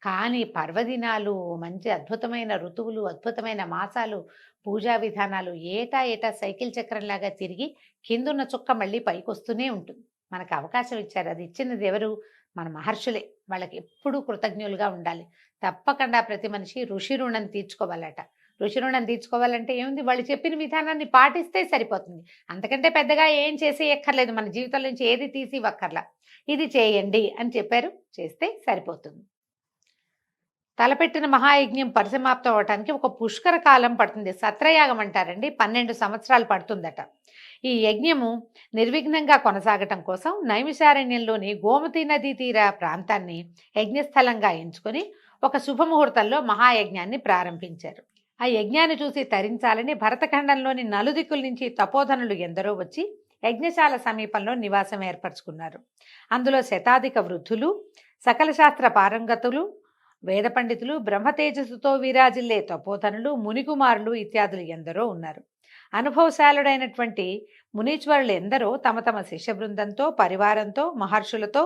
కానీ పర్వదినాలు, మంచి అద్భుతమైన ఋతువులు, అద్భుతమైన మాసాలు, పూజా విధానాలు ఏటా ఏటా సైకిల్ చక్రంలాగా తిరిగి కిందున్న చుక్క మళ్ళీ పైకొస్తూనే ఉంటుంది. మనకు అవకాశం ఇచ్చారు. అది ఇచ్చినది ఎవరు? మన మహర్షులే. వాళ్ళకి ఎప్పుడూ కృతజ్ఞులుగా ఉండాలి. తప్పకుండా ప్రతి మనిషి ఋషి రుణం తీర్చుకోవాలట. ఋషి రుణం తీర్చుకోవాలంటే ఏముంది? వాళ్ళు చెప్పిన విధానాన్ని పాటిస్తే సరిపోతుంది. అంతకంటే పెద్దగా ఏం చేసేయక్కర్లేదు. మన జీవితంలో నుంచి ఏది తీసి ఇవ్వక్కర్లా. ఇది చేయండి అని చెప్పారు. చేస్తే సరిపోతుంది. తలపెట్టిన మహాయజ్ఞం పరిసమాప్తం అవటానికి ఒక పుష్కర కాలం పడుతుంది. సత్రయాగం అంటారండి. 12 సంవత్సరాలు పడుతుందట. ఈ యజ్ఞము నిర్విఘ్నంగా కొనసాగటం కోసం నైమిషారణ్యంలోని గోమతి నదీ తీర ప్రాంతాన్ని యజ్ఞస్థలంగా ఎంచుకొని ఒక శుభముహూర్తంలో మహాయజ్ఞాన్ని ప్రారంభించారు. ఆ యజ్ఞాన్ని చూసి తరించాలని భరతఖండంలోని నలుదిక్కుల నుంచి తపోధనులు ఎందరో వచ్చి యజ్ఞశాల సమీపంలో నివాసం ఏర్పరచుకున్నారు. అందులో శతాధిక వృద్ధులు, సకల శాస్త్ర పారంగతులు, వేద పండితులు, బ్రహ్మతేజస్సుతో విరాజిల్లే తపోధనులు, మునికుమారులు ఇత్యాదులు ఎందరో ఉన్నారు. అనుభవశాలుడైనటువంటి మునీశ్వరులు ఎందరో తమ తమ శిష్య బృందంతో, పరివారంతో, మహర్షులతో,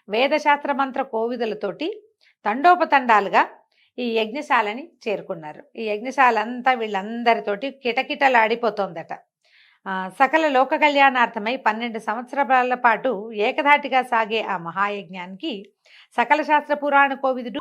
వేదశాస్త్ర మంత్ర కోవిదలతోటి తండోపతండాలుగా ఈ యజ్ఞశాలని చేరుకున్నారు. ఈ యజ్ఞశాల అంతా వీళ్ళందరితోటి కిటకిటలాడిపోతోందట. సకల లోక కళ్యాణార్థమై 12 సంవత్సరాల పాటు ఏకధాటిగా సాగే ఆ మహాయజ్ఞానికి సకల శాస్త్ర పురాణ కోవిదుడు